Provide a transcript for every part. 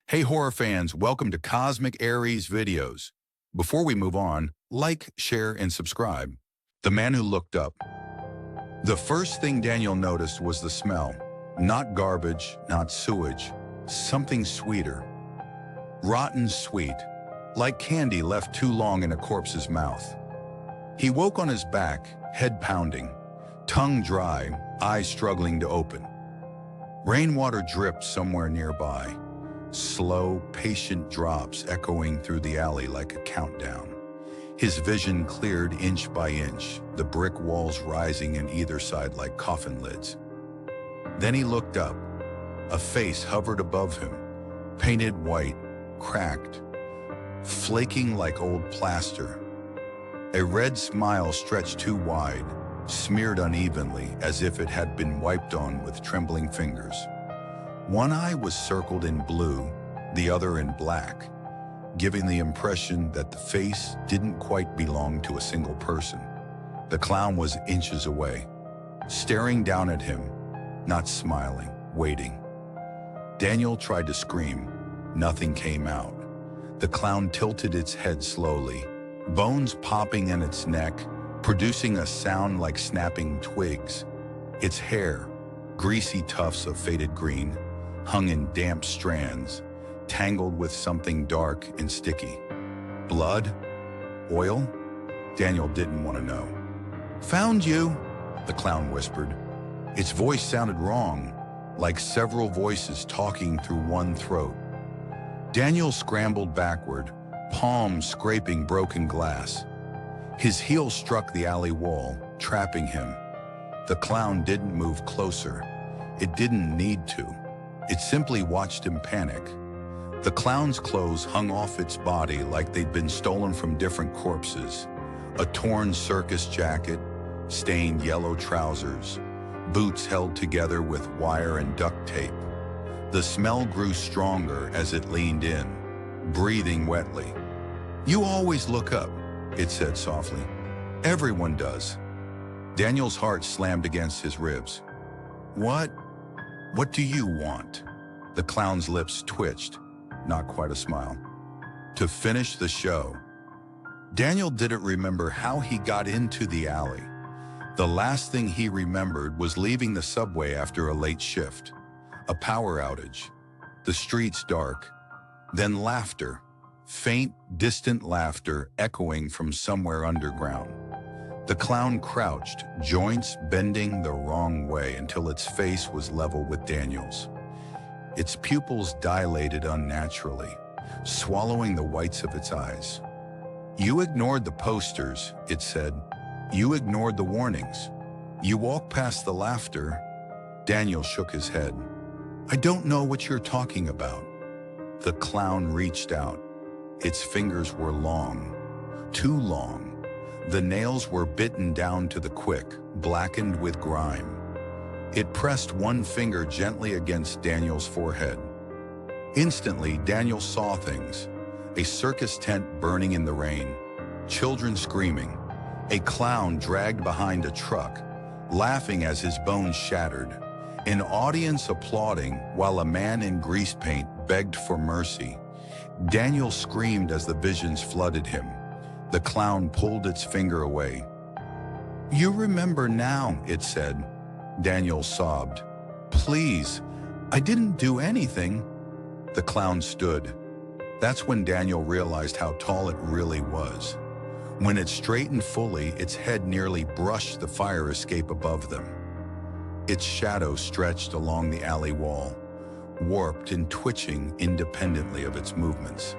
Hey horror fans, welcome to Cosmic Aries videos. Before we move on, like, share, and subscribe. The Man Who Looked Up. The first thing Daniel noticed was the smell. Not garbage, not sewage, something sweeter. Rotten sweet, like candy left too long in a corpse's mouth. He woke on his back, head pounding, tongue dry, eyes struggling to open. Rainwater dripped somewhere nearby. Slow, patient drops echoing through the alley like a countdown. His vision cleared inch by inch, the brick walls rising in either side like coffin lids. Then he looked up. A face hovered above him, painted white, cracked, flaking like old plaster. A red smile stretched too wide, smeared unevenly as if it had been wiped on with trembling fingers. One eye was circled in blue, the other in black, giving the impression that the face didn't quite belong to a single person. The clown was inches away, staring down at him, not smiling, waiting. Daniel tried to scream. Nothing came out. The clown tilted its head slowly, bones popping in its neck, producing a sound like snapping twigs. Its hair, greasy tufts of faded green, hung in damp strands, tangled with something dark and sticky. Blood? Oil? Daniel didn't want to know. "Found you," the clown whispered. Its voice sounded wrong, like several voices talking through one throat. Daniel scrambled backward, palms scraping broken glass. His heel struck the alley wall, trapping him. The clown didn't move closer. It didn't need to. It simply watched him panic. The clown's clothes hung off its body like they'd been stolen from different corpses. A torn circus jacket, stained yellow trousers, boots held together with wire and duct tape. The smell grew stronger as it leaned in, breathing wetly. "You always look up," it said softly. "Everyone does." Daniel's heart slammed against his ribs. What do you want?" The clown's lips twitched, not quite a smile. "To finish the show." Daniel didn't remember how he got into the alley. The last thing he remembered was leaving the subway after a late shift. A power outage. The streets dark. Then laughter. Faint, distant laughter echoing from somewhere underground. The clown crouched, joints bending the wrong way until its face was level with Daniel's. Its pupils dilated unnaturally, swallowing the whites of its eyes. "You ignored the posters," it said. "You ignored the warnings. You walked past the laughter." Daniel shook his head. "I don't know what you're talking about." The clown reached out. Its fingers were long, too long. The nails were bitten down to the quick, blackened with grime. It pressed one finger gently against Daniel's forehead. Instantly, Daniel saw things. A circus tent burning in the rain, children screaming, a clown dragged behind a truck, laughing as his bones shattered, an audience applauding while a man in grease paint begged for mercy. Daniel screamed as the visions flooded him. The clown pulled its finger away. "You remember now," it said. Daniel sobbed. "Please, I didn't do anything." The clown stood. That's when Daniel realized how tall it really was. When it straightened fully, its head nearly brushed the fire escape above them. Its shadow stretched along the alley wall, warped and twitching independently of its movements.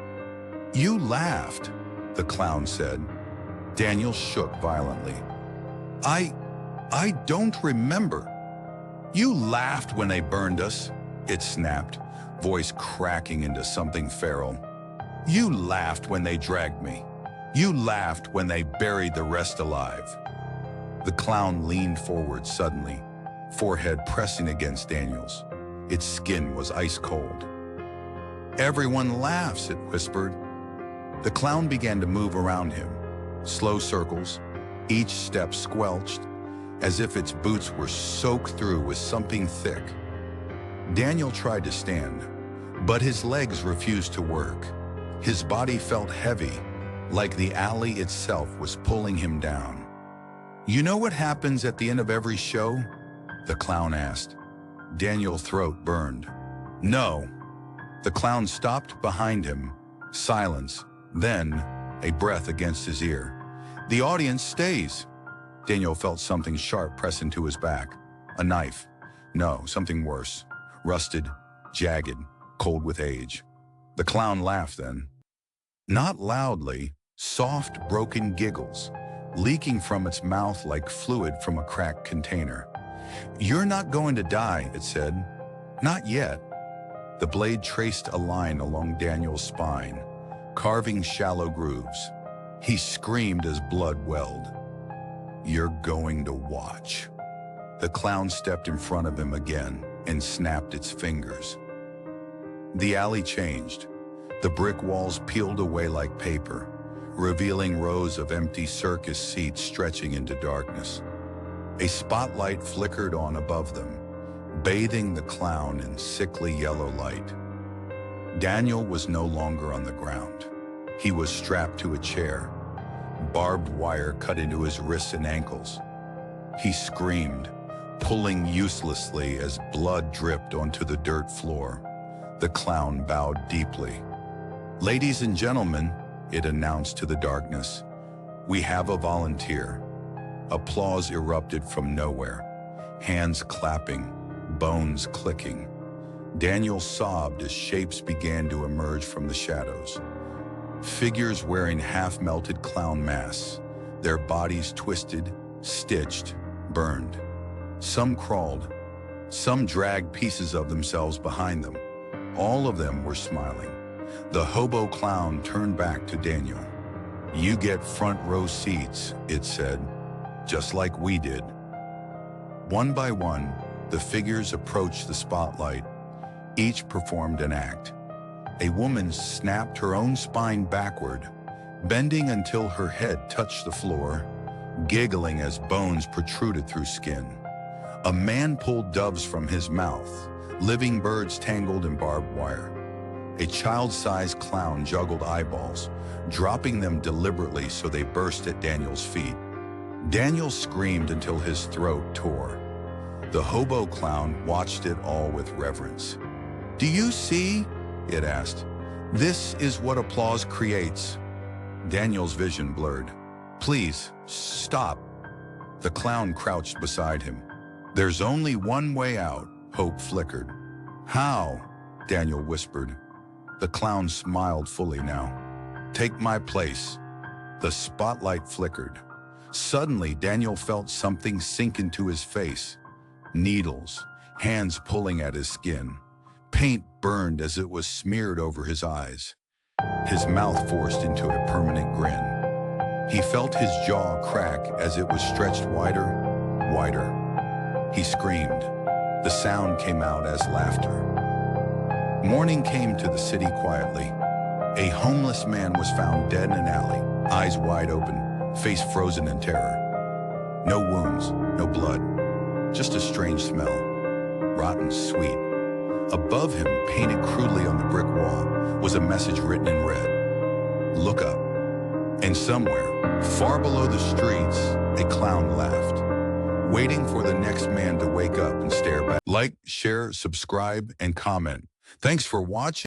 "You laughed," the clown said. Daniel shook violently. I don't remember." "You laughed when they burned us," it snapped, voice cracking into something feral. "You laughed when they dragged me. You laughed when they buried the rest alive." The clown leaned forward suddenly, forehead pressing against Daniel's. Its skin was ice cold. "Everyone laughs," it whispered. The clown began to move around him, slow circles, each step squelched, as if its boots were soaked through with something thick. Daniel tried to stand, But his legs refused to work. His body felt heavy, like the alley itself was pulling him down. "You know what happens at the end of every show?" the clown asked. Daniel's throat burned. "No." The clown stopped behind him. Silence, then a breath against his ear. "The audience stays." Daniel felt something sharp press into his back. A knife. No, something worse. Rusted, jagged, cold with age. The clown laughed then. Not loudly, soft, broken giggles, leaking from its mouth like fluid from a cracked container. "You're not going to die," it said. "Not yet." The blade traced a line along Daniel's spine, carving shallow grooves. He screamed as blood welled. "You're going to watch." The clown stepped in front of him again and snapped its fingers. The alley changed. The brick walls peeled away like paper, revealing rows of empty circus seats stretching into darkness. A spotlight flickered on above them, bathing the clown in sickly yellow light. Daniel was no longer on the ground. He was strapped to a chair. Barbed wire cut into his wrists and ankles. He screamed, pulling uselessly as blood dripped onto the dirt floor. The clown bowed deeply. "Ladies and gentlemen," it announced to the darkness, "we have a volunteer." Applause erupted from nowhere, hands clapping, bones clicking. Daniel sobbed as shapes began to emerge from the shadows. Figures wearing half-melted clown masks, their bodies twisted, stitched, burned. Some crawled, some dragged pieces of themselves behind them. All of them were smiling. The hobo clown turned back to Daniel. "You get front row seats," it said, "just like we did." One by one, the figures approached the spotlight. Each performed an act. A woman snapped her own spine backward, bending until her head touched the floor, giggling as bones protruded through skin. A man pulled doves from his mouth, living birds tangled in barbed wire. A child-sized clown juggled eyeballs, dropping them deliberately so they burst at Daniel's feet. Daniel screamed until his throat tore. The hobo clown watched it all with reverence. "Do you see?" it asked. "This is what applause creates." Daniel's vision blurred. "Please, stop." The clown crouched beside him. "There's only one way out," hope flickered. "How?" Daniel whispered. The clown smiled fully now. "Take my place." The spotlight flickered. Suddenly, Daniel felt something sink into his face. Needles, hands pulling at his skin. Paint burned as it was smeared over his eyes. His mouth forced into a permanent grin. He felt his jaw crack as it was stretched wider, wider. He screamed. The sound came out as laughter. Morning came to the city quietly. A homeless man was found dead in an alley, eyes wide open, face frozen in terror. No wounds, no blood, just a strange smell, rotten sweet. Above him, painted crudely on the brick wall, was a message written in red. "Look up." And somewhere, far below the streets, a clown laughed, waiting for the next man to wake up and stare back. Like, share, subscribe, and comment. Thanks for watching.